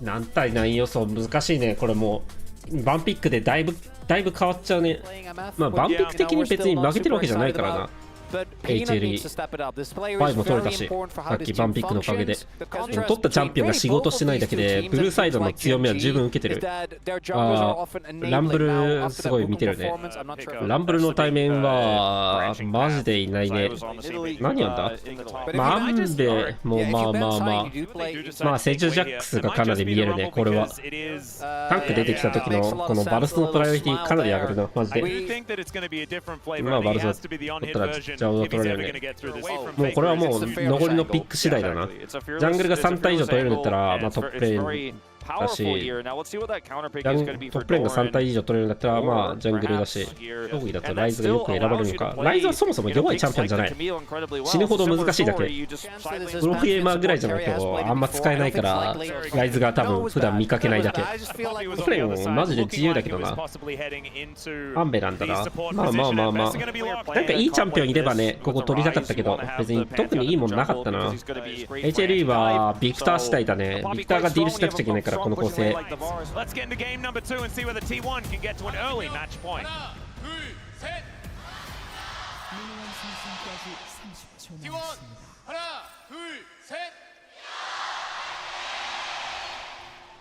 何対何予想難しいね。これもうバンピックでだいぶ変わっちゃうね。まあバンピック的に別に負けてるわけじゃないからな。HLE5 も取れたし、さっきバンピックのおかげで。取ったチャンピオンが仕事してないだけで、ブルーサイドの強みは十分受けてる。ランブルすごい見てるね。ランブルの対面はマジでいないね。何やんだ、まあ、アンベもまあセジュジャックスがかなり見えるね。これはタンク出てきた時のこのバルスのプライオリティかなり上がるな、マジで。まあバルスを取ったらジャオを取られるね。もうこれはもう残りのピック次第だな。ジャングルが3体以上取れるんだったら、まあ、トップレーンだし、トップレーンが3体以上取れるんだったら、まあジャングルだし、特技だとライズがよく選ばれるのか。ライズはそもそも弱いチャンピオンじゃない。死ぬほど難しいだけ。プロゲーマーぐらいじゃないとあんま使えないから、ライズが多分普段見かけないだけ。トップレーンマジで自由だけどな。アンベなんだな。まあなんかいいチャンピオンいればね、ここ取りたかったけど、別に特にいいもんなかったな。HLE はビクター次第だね。ビクターがディールしなくちゃいけないから、この構成。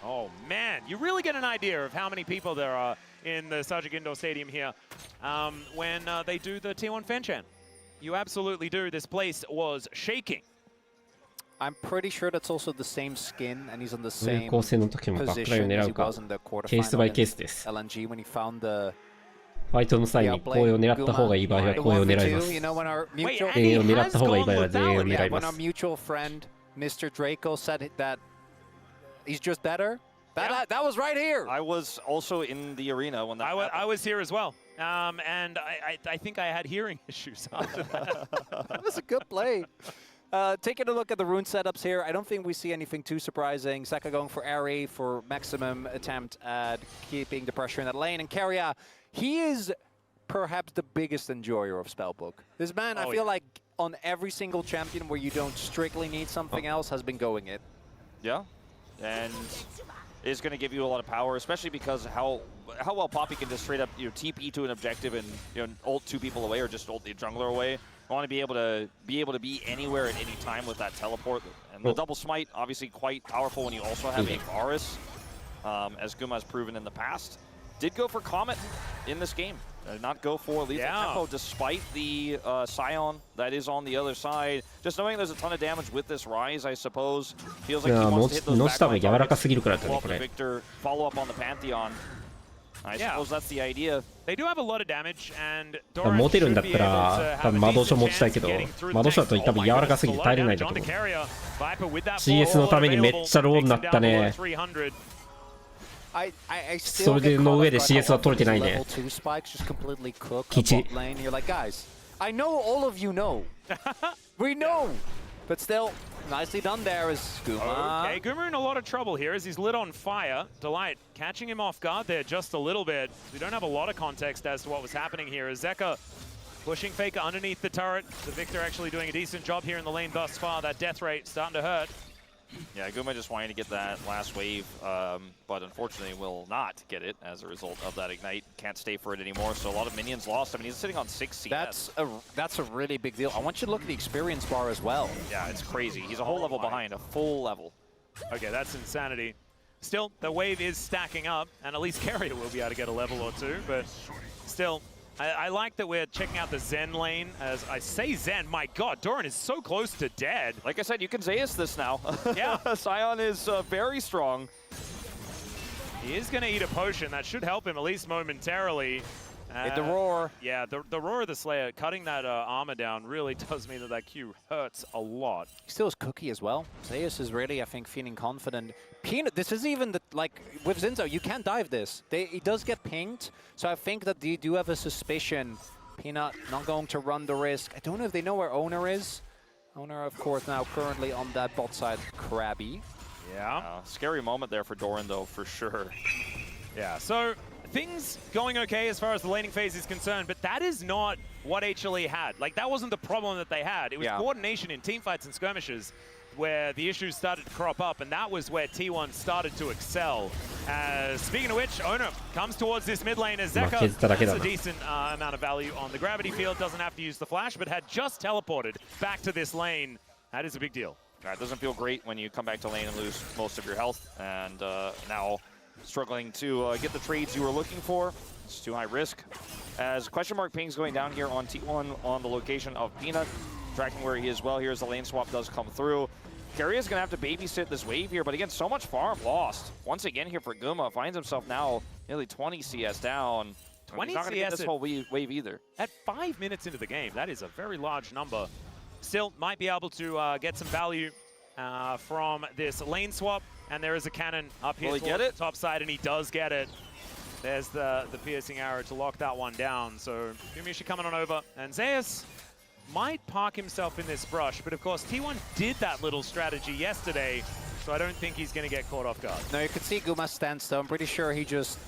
Oh man, you really get an idea of how many people there are in the Sajik Indoor Stadium here when they do the T1 Fenchan. You absolutely do. This place was shaking. I'm pretty sure that's also the same skin, and he's on the same 構成の時もバックラインを狙うか。ケースバイケースです。LNG when he found the ファイトの際に公営を狙った方がいい場合は公営を狙います。永遠を狙った方がいい場合は永遠を狙います。When our mutual friend Mr. Draco said that he's just better. That was right here. I was also in the arena when that happened. I was here as well. And I think I had hearing issues after that. That was a good play. Taking a look at the rune setups here, I don't think we see anything too surprising. Saka going for Ari for maximum attempt at keeping the pressure in that lane. And Keria, he is perhaps the biggest enjoyer of Spellbook. This man, I feel like on every single champion where you don't strictly need something else has been going it. Yeah, and is going to give you a lot of power, especially because how well Poppy can just straight up TP to an objective and ult 2 people away or just ult the jungler away. I want to be able to be anywhere at any time with that teleport. And the double smite, obviously quite powerful when you also have a Varus, as Guma has proven in the past. Did go for Comet in this game. Did not go for lethal tempo despite the Scion that is on the other side. Just knowing there's a ton of damage with this Rise, I suppose. Feels like he wants to hit those back lines. Victor, follow up on the Pantheon. I suppose that's the idea. They do have a lot of damage, and 持てるんだったら多分魔導書持ちたいけど、魔導書だと多分柔らかすぎて耐えれないだと思う。CS のためにめっちゃローになったね。それでの上で CS は取れてないね。基地。I know all of you know. We know. But still, nicely done there as Guma. Okay, Guma in a lot of trouble here as he's lit on fire. Delight catching him off guard there just a little bit. We don't have a lot of context as to what was happening here. As Zeka pushing Faker underneath the turret. The Victor actually doing a decent job here in the lane thus far. That death rate starting to hurt. Yeah, Guma just wanting to get that last wave, but unfortunately will not get it as a result of that ignite. Can't stay for it anymore, so a lot of minions lost. I mean, he's sitting on 6 CS. That's a really big deal. I want you to look at the experience bar as well. Yeah, it's crazy. He's a whole level behind, a full level. Okay, that's insanity. Still, the wave is stacking up, and at least Carrier will be able to get a level or two, but still, I like that we're checking out the Zen lane. As I say Zen, my god, Doran is so close to dead. Like I said, you can Zeus this now. Yeah. Scion is very strong. He is going to eat a potion. That should help him at least momentarily. Hit the roar. Yeah, the roar of the Slayer, cutting that armor down really does mean that Q hurts a lot. He still has Cookie as well. Zeus is really, I think, feeling confident. Peanut, this is even, like, with Zinzo, you can't dive this. He does get pinged, so I think that they do have a suspicion. Peanut not going to run the risk. I don't know if they know where Owner is. Owner, of course, now currently on that bot side, Krabby. Yeah. Scary moment there for Doran, though, for sure. Yeah, so things going okay as far as the laning phase is concerned, but that is not what HLE had. Like, that wasn't the problem that they had. It was coordination in teamfights and skirmishes. where the issues started to crop up, and that was where T1 started to excel. Speaking of which, Owner comes towards this mid lane as Zeka has a decent amount of value on the gravity field, doesn't have to use the flash, but had just teleported back to this lane. That is a big deal. It doesn't feel great when you come back to lane and lose most of your health, and now struggling to get the trades you were looking for. It's too high risk. As question mark ping's going down here on T1 on the location of Peanut, tracking where he is well here as the lane swap does come through. Carry is going to have to babysit this wave here, but again, so much farm lost. Once again here for Guma, finds himself now nearly 20 CS down. 20 He's not going to get this whole wave either. At 5 minutes into the game, that is a very large number. Still might be able to get some value from this lane swap, and there is a cannon up here towards the top side, and he does get it. There's the piercing arrow to lock that one down. So Gumisha coming on over, and Zeus might park himself in this brush, but of course T1 did that little strategy yesterday, so I don't think he's going to get caught off guard. No, you could see Guma stand still. I'm pretty sure he just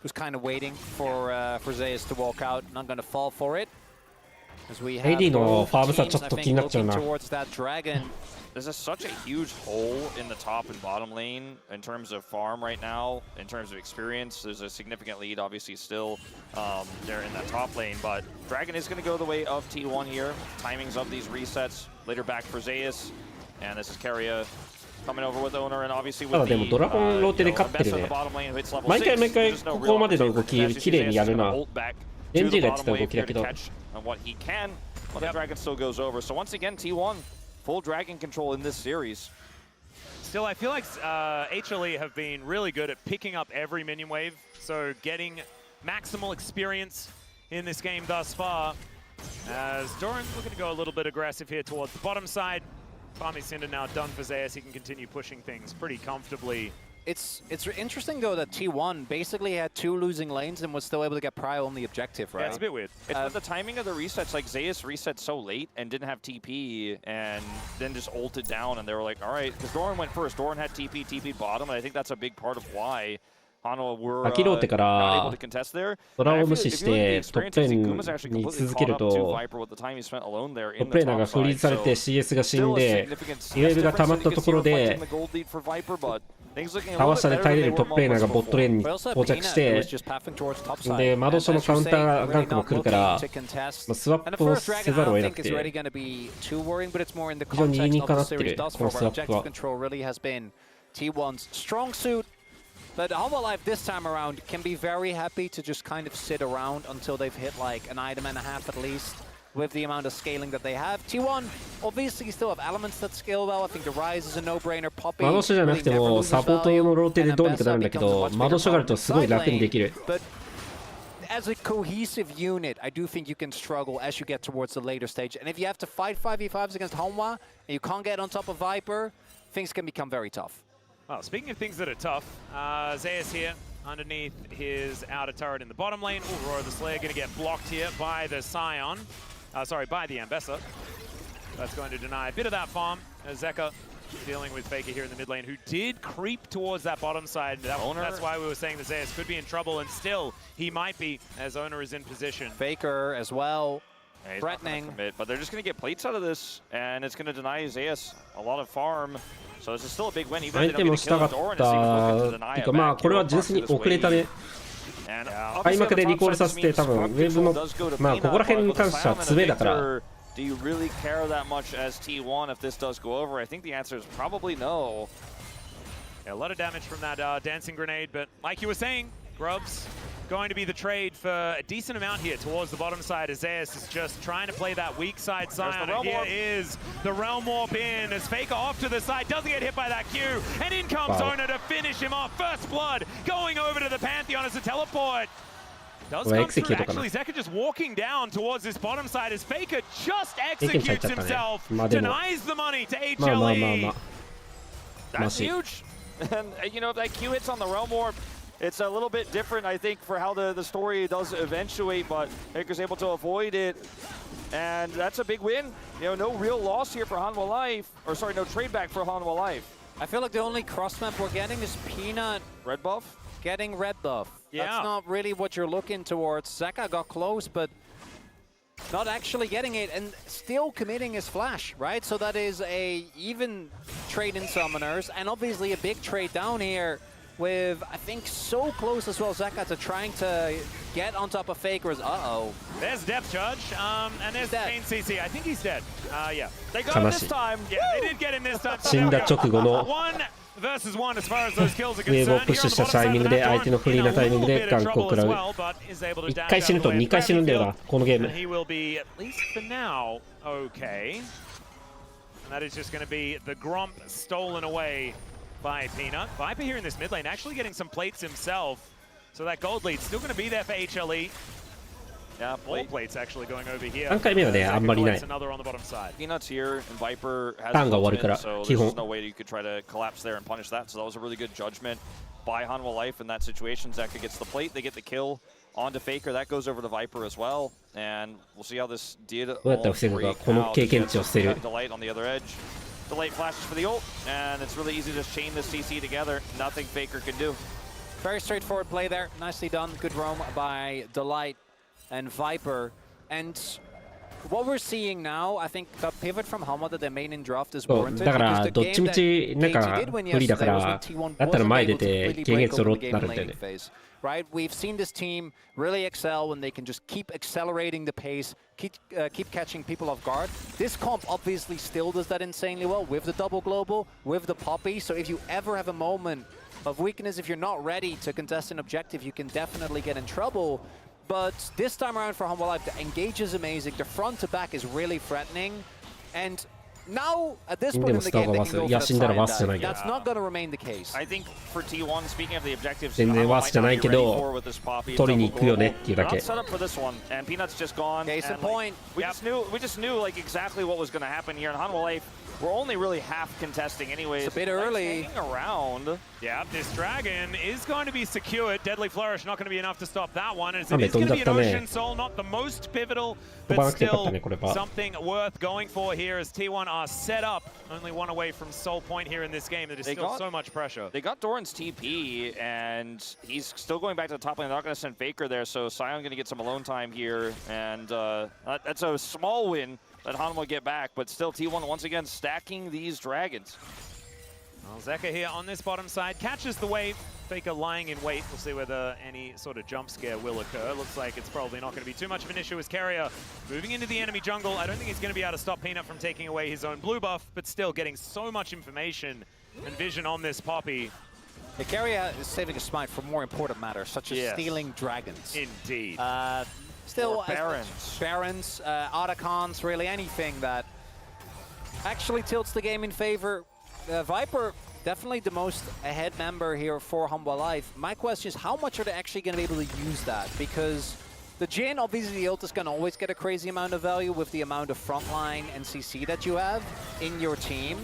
was kind of waiting for Zeus to walk out, not going to fall for it. As we have both teams, I think, looking towards that dragon. There's such a huge hole in the top and bottom lane in terms of farm right now, in terms of experience. There's a significant lead, obviously, still there in that top lane, but Dragon is going to go the way of T1 here. Timings of these resets, later back for Zeus, and this is Keria coming over with Owner, and obviously with the best of the bottom lane who hits level 6. There's no real ult back to the bottom wave here to catch on what he can, but the Dragon still goes over. So once again, T1 full dragon control in this series. Still, I feel like HLE have been really good at picking up every minion wave, so getting maximal experience in this game thus far. As Doran's looking to go a little bit aggressive here towards the bottom side. Farming Cinder now done for Zeus. He can continue pushing things pretty comfortably. It's interesting, though, that T1 basically had 2 losing lanes and was still able to get Prio on the objective, right? Yeah, it's a bit weird. It's with the timing of the resets, like Zeus reset so late and didn't have TP and then just ulted down, and they were like, all right, because Doran went first. Doran had TP, TP'd bottom, and I think that's a big part of why Hanwha were not able to contest there. ドラを無視してトップ10に続けるとトップレーナーがフリーズされて CS が死んでウェーブが溜まったところでタワー下で耐えれるトップレーナーがボットレーンに到着してでマドショのカウンターガンクも来るからスワップをせざるを得なくて非常に理にかなってるこのスワップは。But Hanwha Life this time around can be very happy to just kind of sit around until they've hit like an item and a half at least with the amount of scaling that they have. T1 obviously still have elements that scale well. I think the Rise is a no-brainer. Poppy マドショじゃなくてもサポートのローテでどうにかなるんだけどマドショがあるとすごい楽にできる。But as a cohesive unit, I do think you can struggle as you get towards the later stage. And if you have to fight 5v5s against Hanwha and you can't get on top of Viper, things can become very tough. Well, speaking of things that are tough, Zeus here underneath his outer turret in the bottom lane. Ooh, Roar the Slayer going to get blocked here by the Scion. By the Ambessa. That's going to deny a bit of that farm. Zeka dealing with Faker here in the mid lane, who did creep towards that bottom side. That's why we were saying that Zeus could be in trouble, and still he might be, as Owner is in position. Faker as well. Threatening. But they're just going to get plates out of this, and it's going to deny Zeus a lot of farm. So this is still a big win, even if they don't get to kill Doran. It's even まあこれは純粋に遅れたね。開幕でリコールさせて多分ウェーブのまあここら辺に関しては強いだから。Do you really care that much as T1 if this does go over? I think the answer is probably no. Yeah, a lot of damage from that dancing grenade, but like you were saying, Grubs going to be the trade for a decent amount here towards the bottom side. As Zeus is just trying to play that weak side Scion. And here is the Realm Warp in as Faker off to the side, doesn't get hit by that Q, and in comes Owner to finish him off. First blood going over to the Pantheon as a teleport. Does come through. Actually, Zeka just walking down towards this bottom side as Faker just executes himself, denies the money to HLE. That's huge. And you know, if that Q hits on the Realm Warp, it's a little bit different, I think, for how the story does eventuate, but Faker's able to avoid it. And that's a big win. You know, no real loss here for Hanwha Life. Or sorry, no trade back for Hanwha Life. I feel like the only cross map we're getting is Peanut. Red buff? Getting red buff. Yeah. That's not really what you're looking towards. Zeka got close, but not actually getting it and still committing his flash, right? So that is a even trade in summoners and obviously a big trade down here with, I think, so close as well Zeka to trying to get on top of Faker's. Uh-oh. There's Depth Judge, and there's Main CC. I think he's dead. Yeah. They got him this time. Yeah, they did get him this time. 死んだ直後の One versus one as far as those kills are ウェーブを concerned. プッシュしたタイミングで相手のフリーなタイミングでガンクを食らう。1回死ぬと2回死ぬんだよな、このゲーム。 He will be, at least for now, okay. And that is just going to be the Gromp stolen away by Peanut. Viper here in this mid lane, actually getting some plates himself. So that gold lead still going to be there for HLE. Yeah, All plates actually going over here. 3回目はね、あんまりない。 Another on the bottom side. Peanuts here, and Viper has ターンが終わるから、 so 基 there's 本。 just no way you could try to collapse there and punish that. So that was a really good judgment by Hanwha Life in that situation. Zeka gets the plate, they get the kill onto Faker. That goes over to Viper as well. And we'll see how this did. どうやったら防ぐか、この経験値を捨てる。 Delight on the other edge. Delight flashes for the ult, and it's really easy to chain this CC together. Nothing Faker can do. Very straightforward play there. Nicely done. Good roam by Delight and Viper. And what we're seeing now, I think the pivot from Hanwha that they made in draft is そう warranted. だから because どっ the ちみ game ち that なんか KT did win 不利だ yesterday か was when ら T1 だったら wasn't 前出 able to て completely 経験 break 値取ろう open って the な game るんだよ lane ね。 phase. Right, we've seen this team really excel when they can just keep accelerating the pace, keep catching people off guard. This comp obviously still does that insanely well with the double global, with the poppy. So if you ever have a moment of weakness, if you're not ready to contest an objective, you can definitely get in trouble. But this time around for Hanwha Life, the engage is amazing. The front to back is really threatening. And now, at this point in the game, they can go for the side. That's not going to remain the case. I think for T1, speaking of the objectives, 全然ワースじゃないけど取りに行くよねっていうだけ。 not set up for this one, and Peanut's just gone. Case in and, point. Like, we just knew like exactly what was going to happen here in Hanwha Life. We're only really half contesting anyways. It's a bit early. Hanging around. Yeah, this dragon is going to be secured. Deadly Flourish not going to be enough to stop that one. As it is going to be an Ocean Soul, not the most pivotal, but still something worth going for here as T1 are set up. Only one away from Soul Point here in this game. That is still so much pressure. They got Doran's TP, and he's still going back to the top lane. They're not going to send Faker there, so Sion going to get some alone time here, and that's a small win. Let Hanwha get back, but still T1 once again stacking these dragons. Well, Zeka here on this bottom side catches the wave. Faker lying in wait. We'll see whether any sort of jump scare will occur. Looks like it's probably not going to be too much of an issue as Carrier moving into the enemy jungle. I don't think he's going to be able to stop Peanut from taking away his own blue buff, but still getting so much information and vision on this Poppy. The Carrier is saving a smite for more important matters, such as stealing dragons. Indeed. Still, Barons, Otacons, really anything that actually tilts the game in favor. Viper, definitely the most ahead member here for Hanwha Life. My question is, how much are they actually going to be able to use that? Because the Jhin, obviously the ult is going to always get a crazy amount of value with the amount of frontline and CC that you have in your team.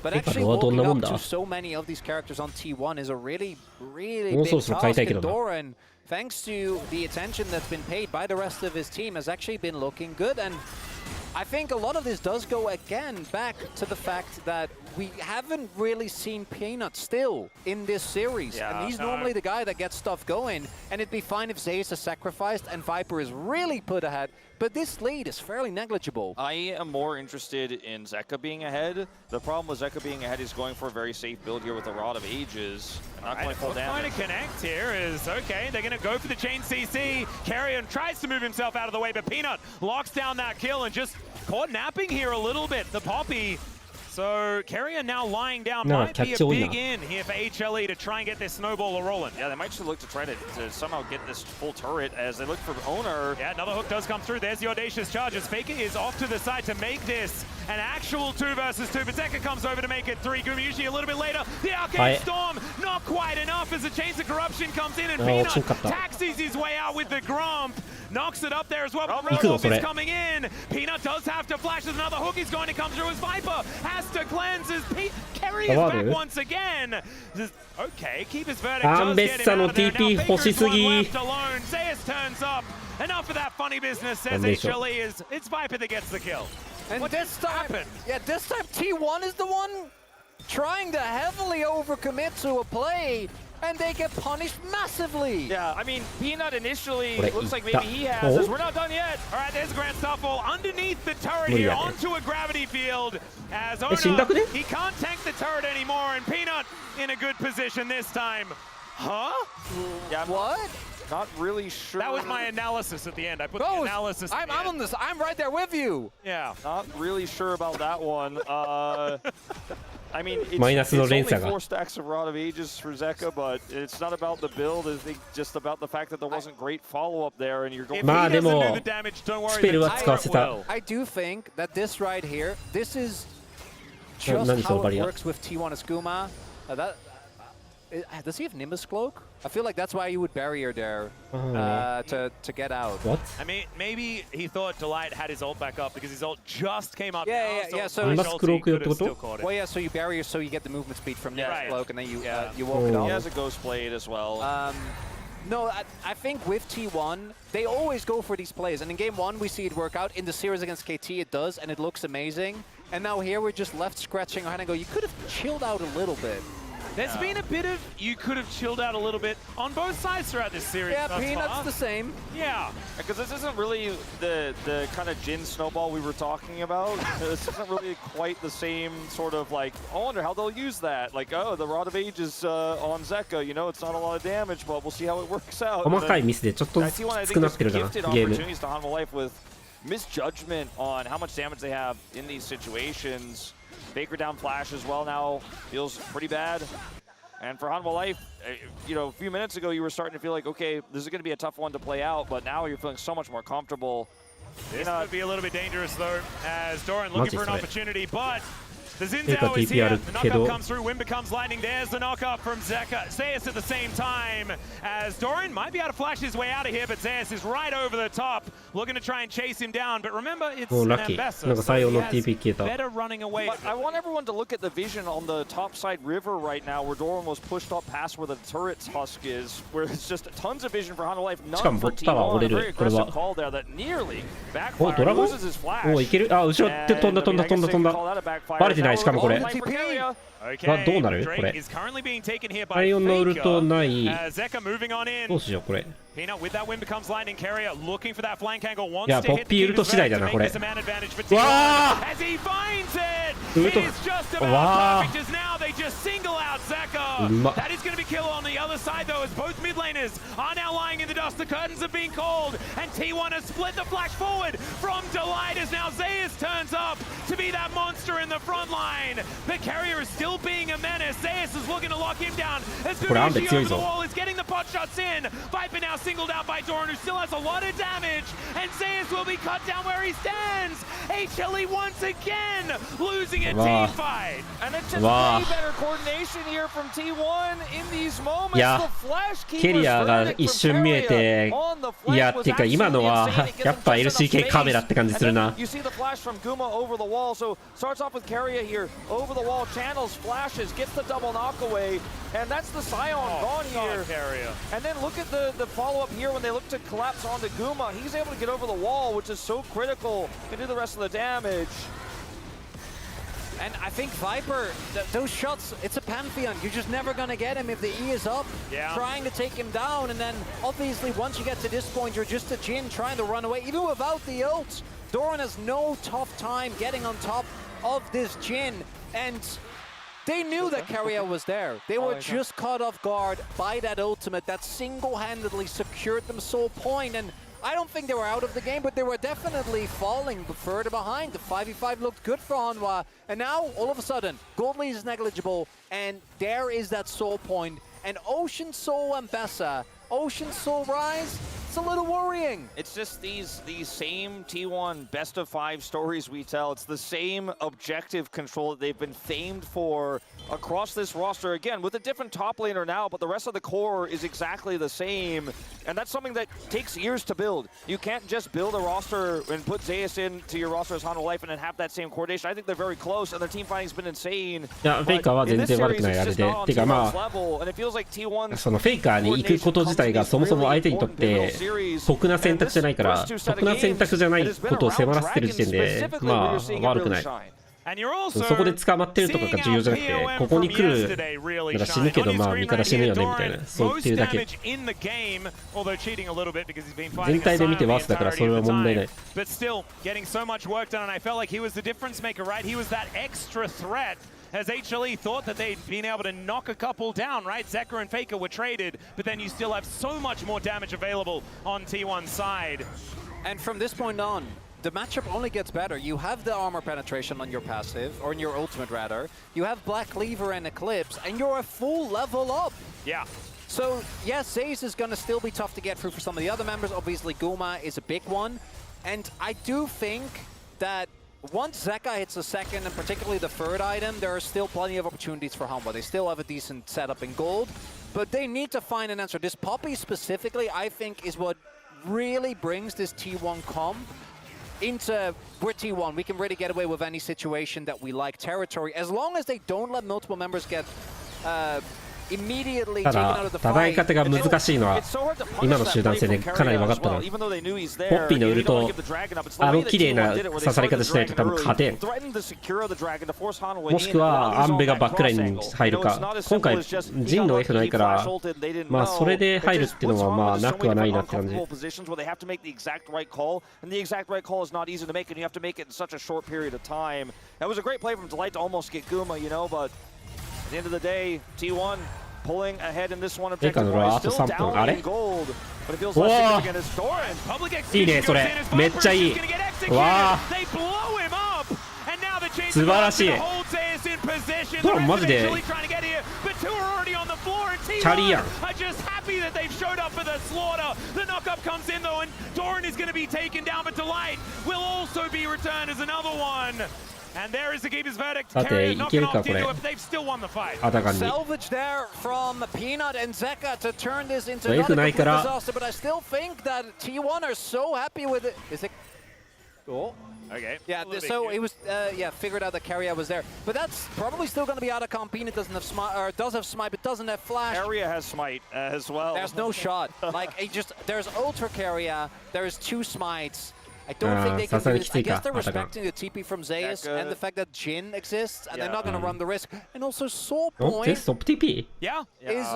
But actually walking up to so many of these characters on T1 is a really, really big task. And Doran, thanks to the attention that's been paid by the rest of his team, has actually been looking good. And I think a lot of this does go again back to the fact that we haven't really seen Peanut still in this series. Yeah, and he's normally the guy that gets stuff going. And it'd be fine if Zeus is sacrificed and Viper is really put ahead. But this lead is fairly negligible. I am more interested in Zeka being ahead. The problem with Zeka being ahead is going for a very safe build here with the Rod of Ages. Not quite full damage. Trying to connect here is, okay, they're going to go for the chain CC. Carrion tries to move himself out of the way, but Peanut locks down that kill and just caught napping here a little bit. The Poppy. So Carrier now lying down might be a big in here for HLE to try and get this snowball rolling. Yeah, they might just look to try to somehow get this full turret as they look for owner. Yeah, another hook does come through. There's the audacious charges. Faker is off to the side to make this an actual 2 versus 2. But Zeka comes over to make it 3. Gumi usually a little bit later. The Arcane Storm, not quite enough as the Chains of Corruption comes in and Peanut taxis his way out with the Gromp. Knocks it up there as well. Roadhog is coming in. Peanut does have to flash. There's another hook. He's going to come through as Viper has to cleanse as Carry is back once again. Okay, keep his verdict. Does get him out of there. Now Faker's one left alone. Zeus turns up. Enough of that funny business, says HLE. It's Viper that gets the kill. And what this time, happened? Yeah, this time T1 is the one trying to heavily overcommit to a play, and they get punished massively. Yeah, I mean, Peanut initially これ looks like いった maybe he has this. お We're not done yet. All right, there's a grand shuffle underneath the turret 無理 here だね onto a gravity field. As 死んだくね he can't tank the turret anymore, and Peanut in a good position this time. Huh? Yeah, I'm What? not really sure. That was my analysis at the end. I put the Ghost, analysis. at I'm the on end. this. I'm right there with you. Yeah. Not really sure about that one. I mean, it's, マイナスの it's 連 only 鎖が 4 stacks of Rod of Ages for Zeka, but it's not about the build. It's just about the fact that there wasn't great follow-up there, and you're going. If まあ he で doesn't も do the damage, don't worry. スペルは the 使わせ turret た will. I do think that this right here, this is 何 just その how バ it リア works with T1 Escuma. Does he have Nimbus Cloak? I feel like that's why you would barrier there to get out. What? I mean, maybe he thought Delight had his ult back up because his ult just came up. Yeah, now, yeah, yeah, so- Delight Nimbus ulti Cloak could have ってこと？ still caught it. Well, yeah, so you barrier so you get the movement speed from Nimbus Right. Cloak, and then you Yeah. you walk it Oh. off. He has a Ghost Blade as well. No, I think with T1, they always go for these plays. And in game 1, we see it work out. In the series against KT, it does, and it looks amazing. And now here, we're just left scratching our head and go, you could have chilled out a little bit. There's been a bit of you could have chilled out a little bit on both sides throughout this series. Yeah, thus Peanut's far. the same. Yeah. Because this isn't really the kind of Jin snowball we were talking about. This isn't really quite the same sort of like, I wonder how they'll use that. Like, oh, the Rod of Ages on Zeka, you know, it's not a lot of damage, but we'll see how it works out. 細かいミスでちょっとずつ T1, I 少 think, なっ just てるな gifted ゲーム opportunities to Hanwha Life with misjudgment on how much damage they have in these situations. Baker down flash as well now feels pretty bad. And for Hanwha Life, you know, a few minutes ago you were starting to feel like, okay, this is going to be a tough one to play out, but now you're feeling so much more comfortable. This could be a little bit dangerous though, as Doran looking for an Machi, opportunity, but the Eka Zinzao is here. TPR The knockup けど comes through, Wind becomes lightning. There's the knockup from Zeus at the same time, as Doran might be able to flash his way out of here, but Zeus is right over the top, looking to try and chase him down. But remember, it's お an ラッキー Ambessa, なんか so 最 he 後の has TP 消えた better running away. But I want everyone to look at the vision on the top side river right now, where Doran was pushed up past where the turret's husk is, where it's just tons of vision for Hanwha Life, しかも none for ボッタは T1. 折れ A る very これは aggressive call there that nearly お backfired, ドラゴン loses his flash. おいけるあ後ろって飛んだ飛んだ飛んだ飛んだバレてないしかもこれ Okay, どうなる Drake これ is currently being taken here by ライオンのウルト Faker, ない as Zeka moving on in. どうしようこれ Peanut with that wind becomes lightning carrier, looking for that flank angle. Wants いや to ポ hit ッピーウルト次第だな to こ make れ this a man advantage for T1 わ as he finds it. ウル It ト is just わ about perfect as now they just single out Zeka. うま That is going to be kill on the other side though, as both mid laners are now lying in the dust. The curtains have been called, and T1 has split the flash forward from Delight as now Zeus turns up to be that monster in the front line. The carrier is still being a menace. Zeus is looking to lock him down. As これアンベ Guruji 強い over the ぞ wall is getting the pot shots in. Viper now singled out by Doran, who still has a lot of damage, and Zeus will be cut down where he stands. HLE once again losing a Wow. team fight. And it's just Wow. way better coordination here from T1 in these moments. いや The flash keeper's ケリアが verdict 一 from 瞬見えて Keria on the flank いや was てか今のは absolutely insane. It gives やっぱ him just enough LCK カメラって感じする And な then you see the flash from Guma over the wall. So starts off with Keria here, over the wall, channels, flashes, gets the double knock away, and that's the Scion gone here. Carrier. And then look at the follow-up here when they look to collapse onto Guma. He's able to get over the wall, which is so critical to do the rest of the damage. And I think Viper, those shots, it's a Pantheon. You're just never going to get him if the E is up, Yeah. trying to take him down. And then obviously once you get to this point, you're just a Jin trying to run away. Even without the ult, Doran has no tough time getting on top of this Jin. And they knew that Keria was there. They were just caught off guard by that ultimate that single-handedly secured them soul point. And I don't think they were out of the game, but they were definitely falling further behind. The 5v5 looked good for Hanwha. And now, all of a sudden, Gold Lead is negligible, and there is that soul point. And Ocean Soul Ambessa, Ocean Soul Rise, it's a little worrying. It's just these same T1 best of 5 stories we tell. It's the same objective control that they've been famed for across this roster. Again, with a different top laner now, but the rest of the core is exactly the same. And that's something that takes years to build. You can't just build a roster and put Zeus into your roster as Hanwha Life and then have that same coordination. I think they're very close, and their team fighting's been insane. いやフェイカーは全然悪くないあれでてかまあ a そのフェイカーに行くこと自体がそもそも相手にとって得な選択じゃないから得な選択じゃないことを迫らせてる時点でまあ悪くないそこで捕まってるとかが重要じゃなくて、ここに来るなら死ぬけど、まあ味方死ぬよねみたいな、そう言ってるだけ。全体で見てワースだからそれは問題ない。As HLE thought that they'd been able to knock a couple down, right? Zeka and Faker were traded, but then you still have so much more damage available on T1's side. And from this point on, the matchup only gets better. You have the armor penetration on your passive, or in your ultimate rather. You have Black Cleaver and Eclipse, and you're a full level up. Yeah. So, yes, Zaze is going to still be tough to get through for some of the other members. Obviously, Guma is a big one. And I do think that once Zeka hits the second, and particularly the third item, there are still plenty of opportunities for Hanwha. They still have a decent setup in gold, but they need to find an answer. This Poppy specifically, I think, is what really brings this T1 comp into we're T1. We can really get away with any situation that we like territory, as long as they don't let multiple members get immediately taken out of the fight. ただ戦い方が難しいのは今の集団戦でかなり分かったの。ポッピーのウルト、綺麗な刺され方しないと多分勝てん。もしくはアンベがバックラインに入るか。今回ジンの F ないから、まあそれで入るっていうのはまあなくはないなって感じ。At the end of the day, T1 pulling ahead in this one objective. あと3分。あれ？おー、いいねそれ。めっちゃいい。わあ。素晴らしい。ドランマジでチャリやん。さて、いけるかこれ。あたかに。F ないから。Okay. Yeah, so it was, figured out that Carrier was there. But that's probably still going to be out of comp. Peanut doesn't have smite, or does have smite, but doesn't have flash. Carrier has smite as well. There's no shot. Like, there's Ultra Carrier, there's 2 smites. I don't think they can do this. I guess they're respecting the TP from Zeus and the fact that Jin exists, and they're not going to run the risk. And also Soul Point. ストップ TP? Yeah.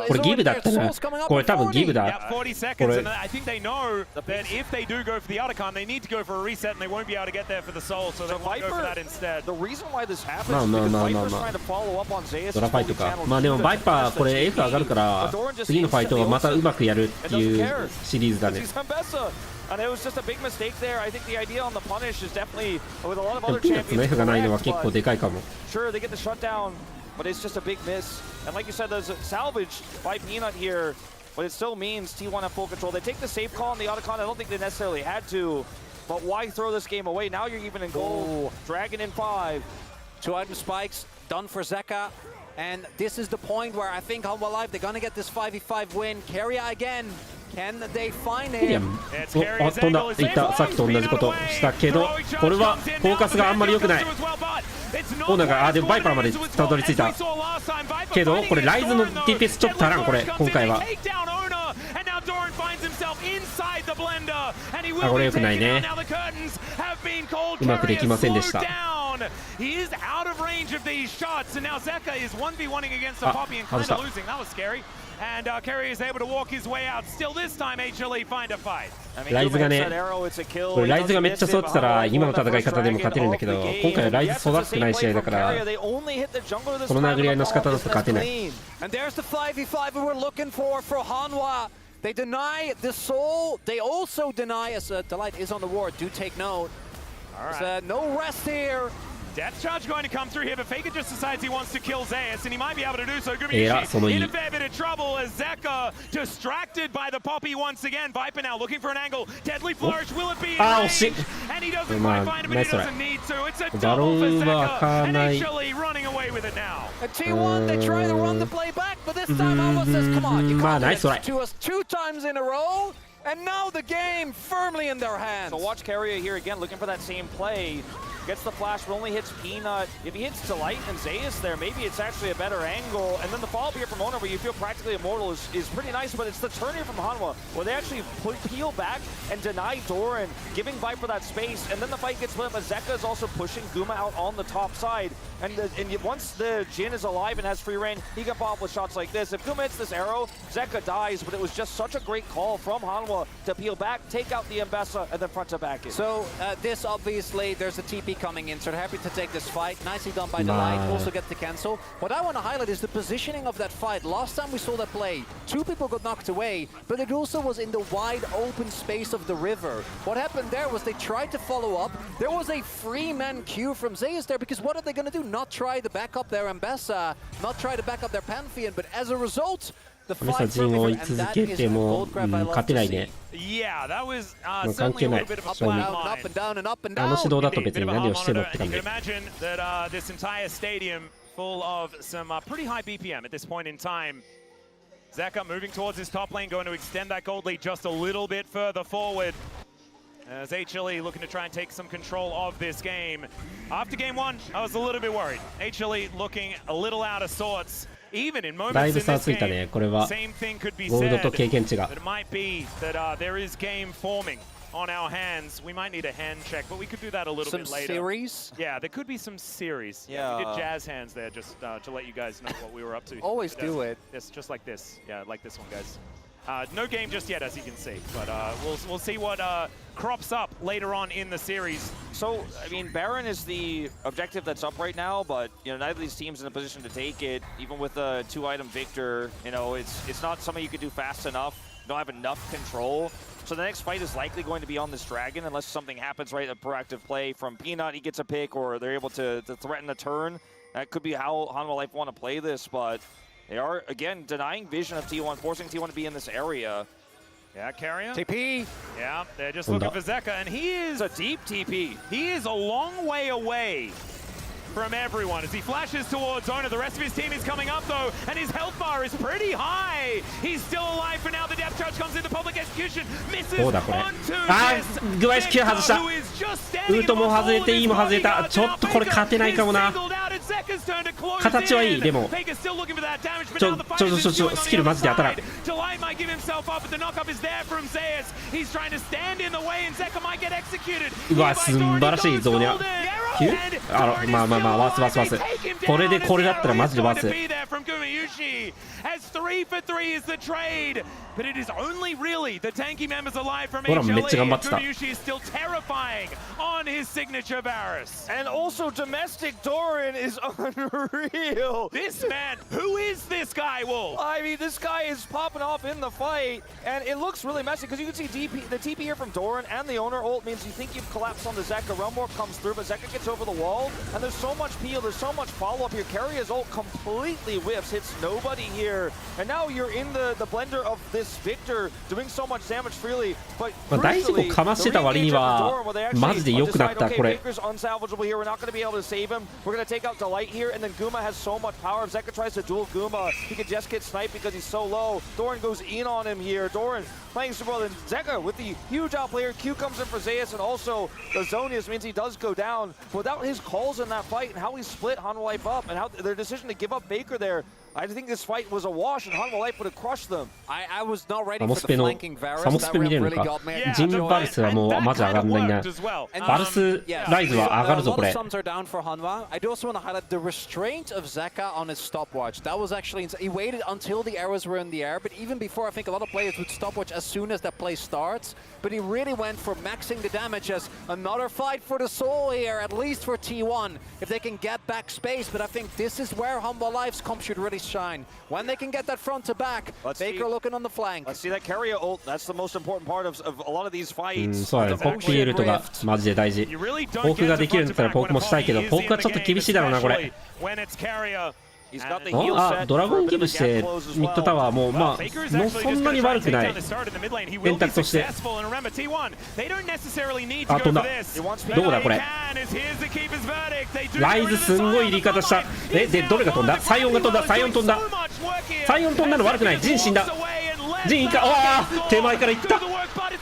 これギブだったな。これ多分ギブだ。Yeah, 40 seconds, and I think they know that if they do go for the Otacon, they need to go for a reset, and they won't be able to get there for the Soul, so they won't go for that instead. The reason why this happens is because Viper's trying to follow up on Zeus. ドラファイトか。まあでもバイパーこれ F 上がるから次のファイトはまたうまくやるっていうシリーズだね。And it was just a big mistake there. I think the idea on the punish is definitely with a lot of other champions. の F がないのは結構でかいかも。Sure, they get the shutdown, but it's just a big miss. And like you said, there's a salvage by Peanut here, but it still means T1 have full control. They take the safe call on the Otacon. I don't think they necessarily had to, but why throw this game away? Now you're even in gold. Dragon in 5. 2 item spikes done for Zeka. And this is the point where I think Hanwha Live, they're gonna get this 5v5 win. Carrier again. Can they find him? あ、飛んだ。いた。さっきと同じことしたけど、これはフォーカスがあんまり良くない。オーナーが、でもバイパーまでたどり着いた。けど、これライズの TPS ちょっと足らん、これ、今回は。あ、これ良くないね。うまくできませんでした。He is out of range of these shots, and now Zeka is 1v1ing against a Poppy and kind of losing. That was scary. And Kerry is able to walk his way out. Still this time, HLE find a fight. ライズがね、これライズがめっちゃ育ってたら今の戦い方でも勝てるんだけど、今回はライズ育ってない試合だから、この殴り合いの仕方だと勝てない。And there's the 5v5 we were looking for Hanwha. They deny the soul. They also deny, as Delight is on the ward. Do take note. There's no rest here. Death charge going to come through here, but Faker just decides he wants to kill Zeus, and he might be able to do so. Gumiishi in a fair bit of trouble as Zeka distracted by the Poppy once again. Viper now looking for an angle. Deadly Flourish, will it be in range? And he doesn't quite find it, but he doesn't need to. It's a double for Zeka, and HLE running away with it now. At T1, they try to run the play back, but this time Hanwha says, come on, you can't do this to us 2 times in a row. And now the game firmly in their hands. So watch Carrier here again, looking for that same play. Gets the flash, but only hits Peanut. If he hits Delight and Zeus there, maybe it's actually a better angle. And then the follow-up here from Owner, where you feel practically immortal, is pretty nice, but it's the turn here from Hanwha, where they actually peel back and deny Doran, giving Viper that space. And then the fight gets split up, as Zeka is also pushing Guma out on the top side. And once the Jhin is alive and has free reign, he can pop with shots like this. If Guma hits this arrow, Zeka dies, but it was just such a great call from Hanwha to peel back, take out the Mbessa, and then front to back in. So this obviously, there's a TP coming in, so they're happy to take this fight. Nicely done by Delight, also get the cancel. What I want to highlight is the positioning of that fight. Last time we saw that play, 2 people got knocked away, but it also was in the wide open space of the river. What happened there was they tried to follow up. There was a free-man queue from Zeus there, because what are they going to do? Not try to back up their Mbessa, not try to back up their Pantheon, but as a result, the fight from River, and that is the gold grab I love to see. Yeah, that was certainly a little bit of a flat line. Up and down and up and down. You can imagine that this entire stadium full of some pretty high BPM at this point in time. Zeka moving towards his top lane, going to extend that gold lead just a little bit further forward. As HLE looking to try and take some control of this game. After game 1, I was a little bit worried. HLE looking a little out of sorts. Even in moments in this game, same thing could be said. But it might be that there is game forming on our hands. We might need a hand check, but we could do that a little bit later. Some series? Yeah, there could be some series. Yeah, we did jazz hands there just to let you guys know what we were up to. Always do it. Yes, just like this. Yeah, like this one, guys. No game just yet, as you can see, but we'll see what crops up later on in the series. So, I mean, Baron is the objective that's up right now, but, you know, neither of these teams in a position to take it. Even with a 2-item victor, you know, it's not something you could do fast enough. You don't have enough control. So the next fight is likely going to be on this Dragon, unless something happens, right? A proactive play from Peanut, he gets a pick, or they're able to threaten a turn. That could be how Hanwha Life want to play this, but they are, again, denying vision of T1, forcing T1 to be in this area. Yeah, Carrier. TP. Yeah, they're just looking for Zeka, and he is a deep TP. He is a long way away from everyone as he flashes towards Owner. The rest of his team is coming up, though, and his health bar is pretty high. He's still alive for now. The depth charge comes into public execution. Misses onto this Victor, who is just standing in the wall. ちょっとこれ勝てないかもな。形はいい、でもスキルマジで当たらん。うわ、素晴らしいゾーニャ。まあまあまあ、ワース。これでこれだったらマジでワース。ほら、めっちゃ頑張ってた。And also domestic Doran is unreal. This man, who is this guy, Wolf? I mean, this guy is popping off in the fight, and it looks really messy because you can see the TP here from Doran and the Owner ult means you think you've collapsed onto Zeka. Realm Warp comes through, but Zeka gets over the wall, and there's so much peel, there's so much follow-up here. Carrier's ult completely whiffs, hits nobody here, and now you're in the blender of this Victor doing so much damage freely, but大事故かましてた割にはマジで良くなったこれ。Victor's unsalvageable here. We're not going to be able to save him. We're going to take out Delight here, and then Guma has so much power. If Zeka tries to duel Guma, he could just get sniped because he's so low. Doran goes in on him here. Doran playing super well. And Zeka with the huge outplayer. Q comes in for Zeus, and also the Zonius means he does go down. Without his calls in that fight and how he split Hanwha Life up and how their decision to give up Baker there, I think this fight was a wash, and Hanwha Life would have crushed them. I was not ready for the flanking Varus. That really got me. ジンバルスはもうマジ上がんないな。バルスライズは上がるぞこれ。I do also want to highlight the restraint of Zeka on his stopwatch. That was actually he waited until the arrows were in the air, but even before, I think a lot of players would stopwatch as soon as that play starts. But he really went for maxing the damage as another fight for the soul here, at least for T1, if they can get back space. But I think this is where Hanwha Life's comp should really shine. When they can get that front to back, Baker looking on the flank. Let's see that carrier ult. That's the most important part of a lot of these fights. そうだね、ポーク PL とかマジで大事。ポークができるんだったらポークもしたいけど、ポークはちょっと厳しいだろうなこれ。あ、ドラゴンギブしてミッドタワーもまあもうそんなに悪くない選択として。あ、飛んだ。どうだこれ。ライズすんごい入り方した。でどれが飛んだ？サイオンが飛んだ。サイオン飛んだ。サイオン飛んだの悪くない。ジン死んだ。ジンいいか。ああ手前からいった。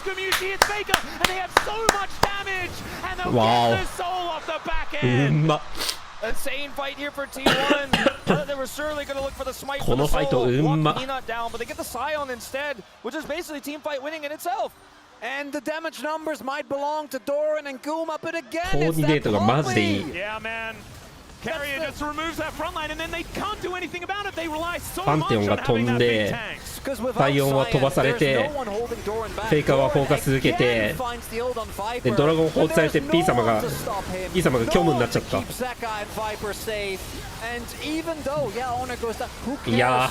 Gumiushi hits Faker, and they have so much damage, and they'll Wow. get the soul off the back う end. ま。 Insane fight here for T1. They were certainly going to look for the smite for the このファイト soul. うんま。 Walk Peanut down, but they get the Scion instead, which is basically team fight winning in itself. And the damage numbers might belong to Doran and Guma, but again, コー it's ディネー that トがマジでいい。 Poppy. Yeah, man. Carrier just removes that front line, and then they can't do anything about it. They rely so パン much テオン on が飛 having ん that で big tanks. 太陽は飛ばされてフェイカーはフォーカス受けてでドラゴン放置されて P 様が虚無になっちゃった。いや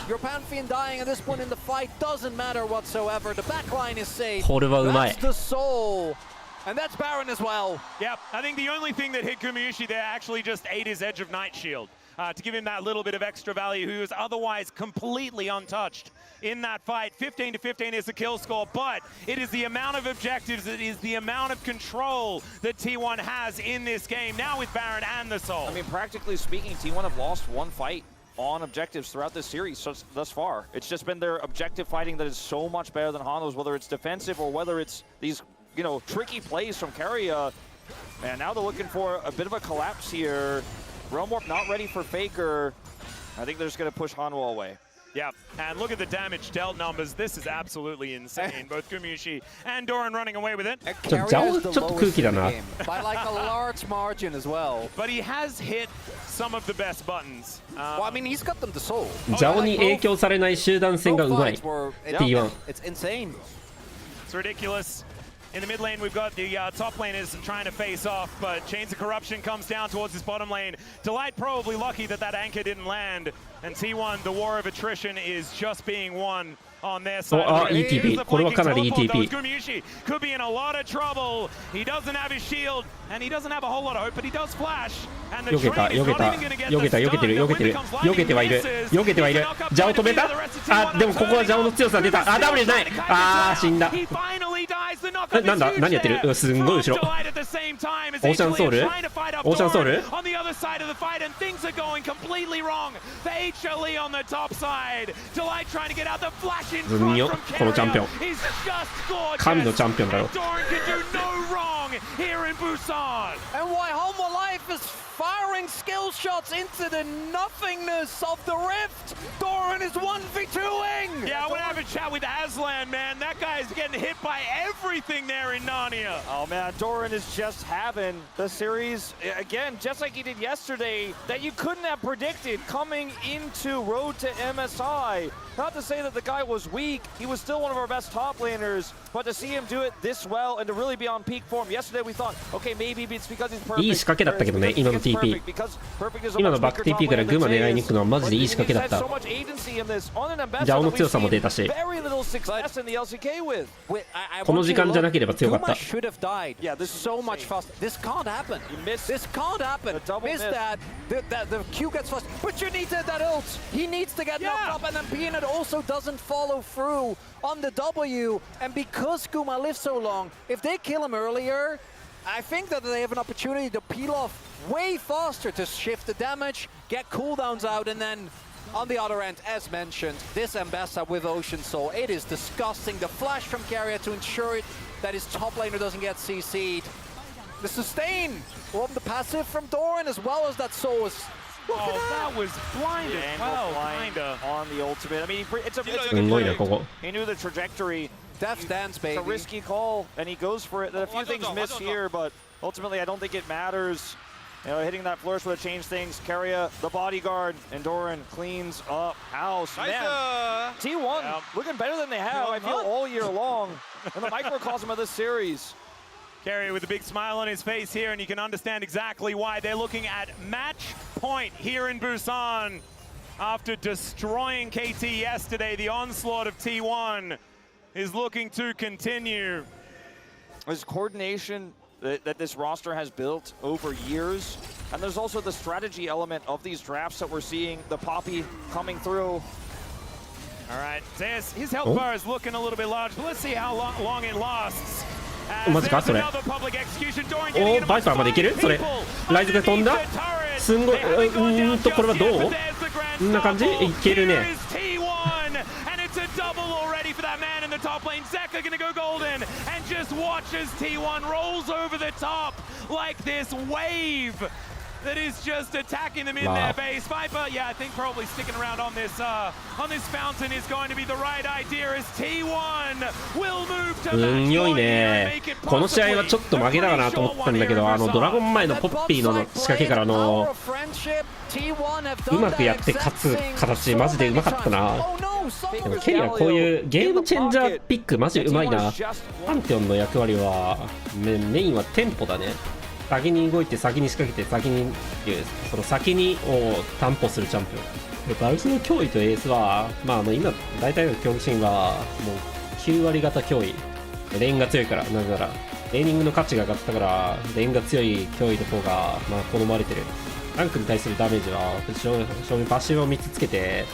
これはうまい。 And that's Baron as well. Yeah, I think the only thing that hit Gumiushi there actually just ate his Edge of Night Shield to give him that little bit of extra value. He was otherwise completely untouched in that fight. 15 to 15 is the kill score, but it is the amount of objectives, it is the amount of control that T1 has in this game now with Baron and the Soul. I mean, practically speaking, T1 have lost one fight on objectives throughout this series thus far. It's just been their objective fighting that is so much better than Hano's, whether it's defensive or whether it's these tricky plays from Carrier. And now they're looking for a bit of a collapse here. Realm Warp not ready for Faker. I think they're just going to push Hanwha away. Yeah, and look at the damage dealt numbers. This is absolutely insane. Both Gumiushi and Doran running away with it. ちょっと空気だな。 By like a large margin as well. But he has hit some of the best buttons. Well, I mean, he's got them to soul. ジャオに影響されない集団戦がうまい。T1。 It's insane. It's ridiculous. In the mid lane, we've got the top laners trying to face off, but Chains of Corruption comes down towards his bottom lane. Delight probably lucky that that anchor didn't land. And T1, the war of attrition is just being won on their side. あ、いい TP。これはかなりいい TP。 Gumiushi could be in a lot of trouble. He doesn't have his shield, and he doesn't have a whole lot of hope, but he does flash. And the train is not even going to get the stun. 避けてはいる。避けてはいる。ジャオ止めた？あ、でもここはジャオの強さ出た。あ、ダブルじゃない。あー、死んだ。なんだ？何やってる？すんごい後ろ。オーシャンソウル？オーシャンソウル？ On the other side of the fight, and things are going completely wrong. The HLE on the top side. Delight trying to get out the flash in front from Carrier. He's just gorgeous. 神のチャンピオンだろ。 And Doran can do no wrong here in Busan. And why Hanwha Life is firing skill shots into the nothingness of the rift. Doran is 1v2ing. Yeah, I want to have a chat with Aslan, man. That guy is getting hit by everything there in Narnia. Oh man, Doran is just having the series again, just like he did yesterday, that you couldn't have predicted coming into Road to MSI. Not to say that the guy was weak, he was still one of our best top laners, but to see him do it this well and to really be on peak form. Yesterday we thought, okay, maybe it's because he's perfect. いい仕掛けだったけどね、今の TP。今のバック TP からグマ狙いに行くのはマジでいい仕掛けだった。ジャオの強さも出たし。この時間じゃなければ強かった。Yeah, this is so much faster. This can't happen. This can't happen. Miss that. The Q gets fast. But you need that ult. He needs to get knocked up, and then Peanut also doesn't follow through on the W. And because Guma lives so long, if they kill him earlier, I think that they have an opportunity to peel off way faster to shift the damage, get cooldowns out, and then on the other end, as mentioned, this Ambassa with Ocean Soul, it is disgusting. The flash from Carrier to ensure that his top laner doesn't get CC'd. The sustain from the passive from Doran as well as that Soul is... that was blinded. Well, kinda on the ultimate. I mean, it's a he knew the trajectory. Death's Dance, baby. It's a risky call, and he goes for it. A few things miss here, but ultimately, I don't think it matters. You know, hitting that flourish would have changed things. Carrier, the bodyguard, and Doran cleans up house. Man, T1 looking better than they have, I feel, all year long in the microcosm of this series. Carrier with a big smile on his face here, and you can understand exactly why. They're looking at match point here in Busan. After destroying KT yesterday, the onslaught of T1 is looking to continue. There's coordination that this roster has built over years, and there's also the strategy element of these drafts that we're seeing, the Poppy coming through. All right, his health bar is looking a little bit large, but let's see how long it lasts. マジかそれ。おー、バイパーまでいける？それ。ライズが飛んだ？すんごい。これはどう？こんな感じ？いけるね。double already for that man in the top lane. Zeka gonna go golden, and just watch as T1 rolls over the top like this wave that is just attacking them in their base. Viper, yeah, I think probably sticking around on this fountain is going to be the right idea as T1 will move to match 良い point here and ね。 make it この試合はちょっと負けだかなと思ったんだけど、ドラゴン前のポッピーの仕掛けからうまくやって勝つ形、マジでうまかったな。でもケリアこういうゲームチェンジャーピックマジうまいな。パンテオンの役割はメインはテンポだね。先に動いて先に仕掛けて先にっていう、その先にを担保するチャンピオンで、バルスの脅威とエースは今大体の競技シーンはもう9割型脅威、レーンが強いから。なぜならレーニングの価値が上がったからレーンが強い脅威の方が好まれてる。ランクに対するダメージは正味パッシブを3つつけて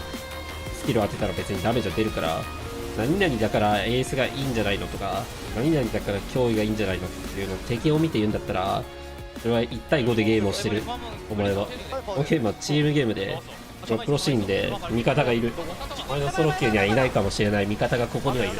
スキルを当てたら別にダメージは出るから、何々だからエースがいいんじゃないのとか、何々だから脅威がいいんじゃないのっていうのを敵を見て言うんだったら、それは1対5でゲームをしてる。お前はこのゲームはチームゲームで、プロシーンで味方がいる。お前のソロ級にはいないかもしれない味方がここにはいる。